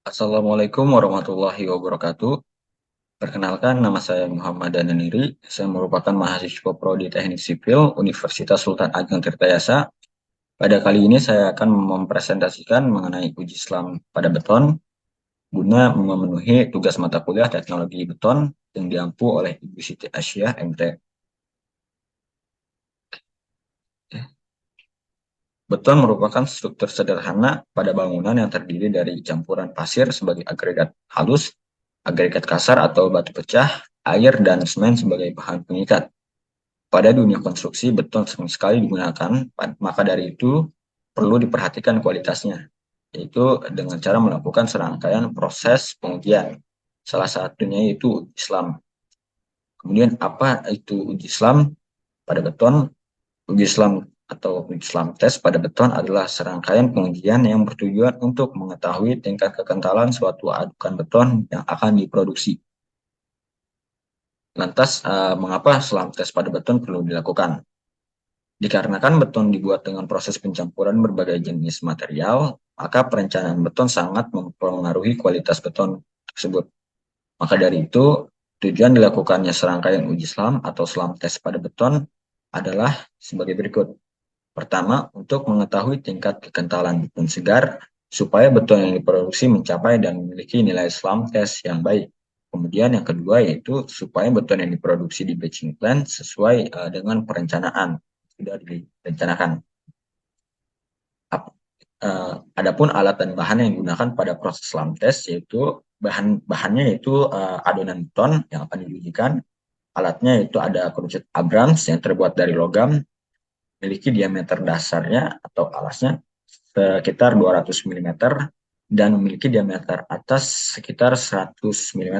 Assalamualaikum warahmatullahi wabarakatuh. Perkenalkan, nama saya Muhammad Dananiri. Saya merupakan mahasiswa Prodi Teknik Sipil Universitas Sultan Ageng Tirtayasa. Pada kali ini saya akan mempresentasikan mengenai uji Islam pada beton guna memenuhi tugas mata kuliah teknologi beton yang diampu oleh Ibu Siti Asyiah MT. Beton merupakan struktur sederhana pada bangunan yang terdiri dari campuran pasir sebagai agregat halus, agregat kasar atau batu pecah, air, dan semen sebagai bahan pengikat. Pada dunia konstruksi, beton sering sekali digunakan, maka dari itu perlu diperhatikan kualitasnya, yaitu dengan cara melakukan serangkaian proses pengujian. Salah satunya yaitu uji Islam. Kemudian apa itu uji Islam pada beton? Uji Islam atau uji Islam tes pada beton adalah serangkaian pengujian yang bertujuan untuk mengetahui tingkat kekentalan suatu adukan beton yang akan diproduksi. Lantas, mengapa Islam tes pada beton perlu dilakukan? Dikarenakan beton dibuat dengan proses pencampuran berbagai jenis material, maka perencanaan beton sangat mempengaruhi kualitas beton tersebut. Maka dari itu, tujuan dilakukannya serangkaian uji SLAM atau SLAM tes pada beton adalah sebagai berikut. Pertama, untuk mengetahui tingkat kekentalan beton segar, supaya beton yang diproduksi mencapai dan memiliki nilai SLAM tes yang baik. Kemudian yang kedua yaitu supaya beton yang diproduksi di batching plant sesuai dengan perencanaan sudah direncanakan. Adapun alat dan bahan yang digunakan pada proses SLAM test yaitu bahannya yaitu adonan beton yang akan diujikan. Alatnya itu ada kerucut Abrams yang terbuat dari logam, memiliki diameter dasarnya atau alasnya sekitar 200 mm dan memiliki diameter atas sekitar 100 mm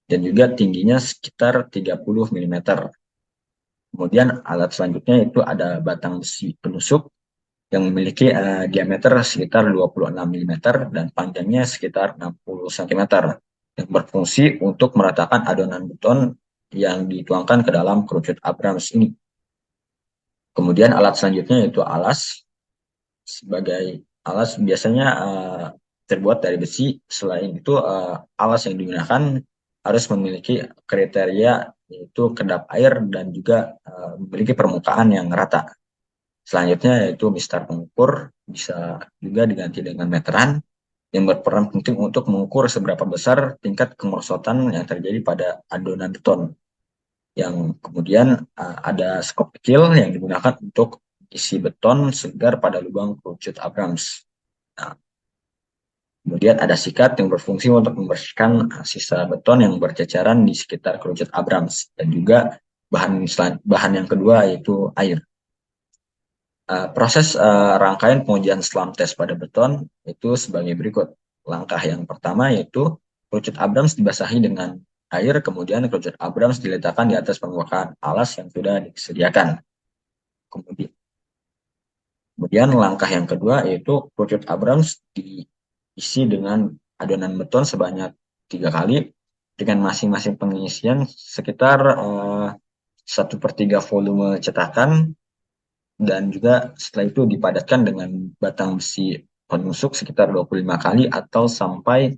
dan juga tingginya sekitar 30 mm. Kemudian alat selanjutnya itu ada batang besi penusuk yang memiliki diameter sekitar 26 mm dan panjangnya sekitar 60 cm yang berfungsi untuk meratakan adonan beton yang dituangkan ke dalam kerucut Abrams ini. Kemudian alat selanjutnya yaitu alas. Sebagai alas biasanya terbuat dari besi. Selain itu alas yang digunakan harus memiliki kriteria yaitu kedap air dan juga memiliki permukaan yang rata. Selanjutnya yaitu mistar pengukur, bisa juga diganti dengan meteran yang berperan penting untuk mengukur seberapa besar tingkat kemerosotan yang terjadi pada adonan beton. Yang kemudian ada skop kecil yang digunakan untuk isi beton segar pada lubang kerucut Abrams. Nah, kemudian ada sikat yang berfungsi untuk membersihkan sisa beton yang berceceran di sekitar kerucut Abrams dan juga bahan yang kedua yaitu air. Proses rangkaian pengujian SLAM tes pada beton itu sebagai berikut. Langkah yang pertama yaitu kerucut Abrams dibasahi dengan air, kemudian kerucut Abrams diletakkan di atas permukaan alas yang sudah disediakan. Kemudian langkah yang kedua yaitu kerucut Abrams diisi dengan adonan beton sebanyak 3 kali dengan masing-masing pengisian sekitar 1/3 volume cetakan, dan juga setelah itu dipadatkan dengan batang besi penusuk sekitar 25 kali atau sampai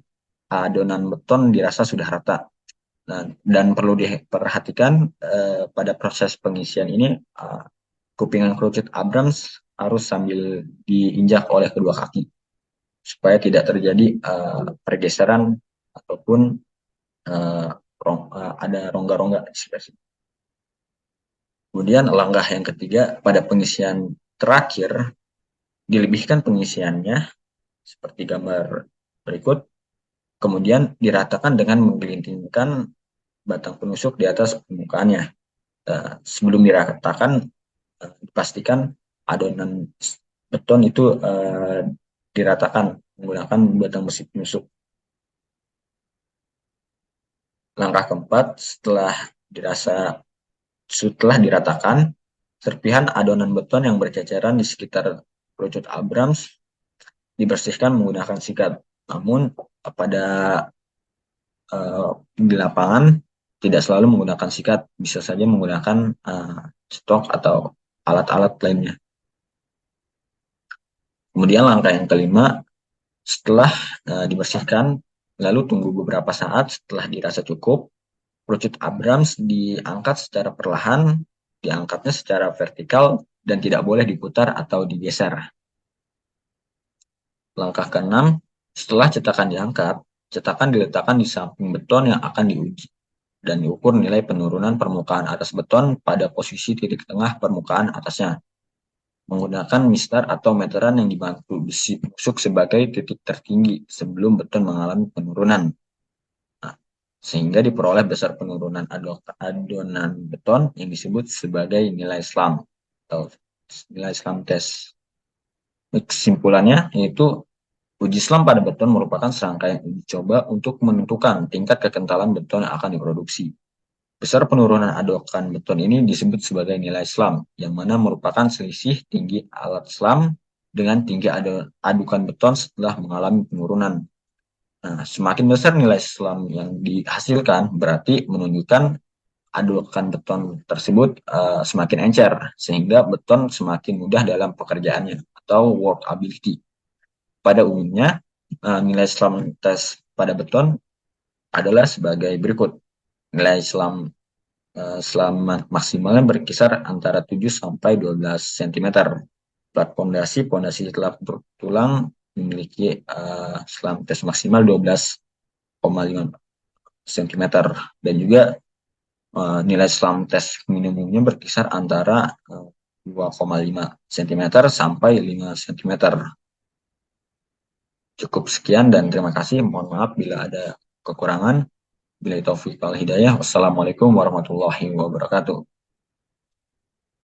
adonan beton dirasa sudah rata. Dan perlu diperhatikan pada proses pengisian ini kupingan kerucut Abrams harus sambil diinjak oleh kedua kaki supaya tidak terjadi pergeseran ataupun ada rongga-rongga di sebelah sini. Kemudian langkah yang ketiga, pada pengisian terakhir, dilebihkan pengisiannya seperti gambar berikut, kemudian diratakan dengan menggelindingkan batang penusuk di atas permukaannya. Sebelum diratakan, dipastikan adonan beton itu diratakan menggunakan batang besi penusuk. Langkah keempat, setelah diratakan, serpihan adonan beton yang berceceran di sekitar kerucut Abrams dibersihkan menggunakan sikat. Namun pada di lapangan tidak selalu menggunakan sikat, bisa saja menggunakan stok atau alat-alat lainnya. Kemudian langkah yang kelima, Setelah dibersihkan, lalu tunggu beberapa saat. Setelah dirasa cukup, kerucut Abrams diangkat secara perlahan, diangkatnya secara vertikal, dan tidak boleh diputar atau digeser. Langkah keenam, setelah cetakan diangkat, cetakan diletakkan di samping beton yang akan diuji dan diukur nilai penurunan permukaan atas beton pada posisi titik tengah permukaan atasnya. Menggunakan mistar atau meteran yang dibantu besi busuk sebagai titik tertinggi sebelum beton mengalami penurunan. Nah, sehingga diperoleh besar penurunan adonan beton yang disebut sebagai nilai SLAM atau nilai SLAM test. Kesimpulannya yaitu uji SLAM pada beton merupakan serangkaian uji coba untuk menentukan tingkat kekentalan beton yang akan diproduksi. Besar penurunan adokan beton ini disebut sebagai nilai SLAM, yang mana merupakan selisih tinggi alat SLAM dengan tinggi adukan beton setelah mengalami penurunan. Nah, semakin besar nilai SLAM yang dihasilkan, berarti menunjukkan adukan beton tersebut semakin encer, sehingga beton semakin mudah dalam pekerjaannya atau workability. Pada umumnya, nilai SLAM tes pada beton adalah sebagai berikut. Nilai SLAM selama maksimalnya berkisar antara 7 sampai 12 cm. Plat pondasi setelah bertulang memiliki SLAM tes maksimal 12,5 cm dan juga nilai SLAM tes minimumnya berkisar antara 2,5 cm sampai 5 cm. Cukup sekian dan terima kasih. Mohon maaf bila ada kekurangan. Billahi taufiq wal hidayah. Wassalamualaikum warahmatullahi wabarakatuh.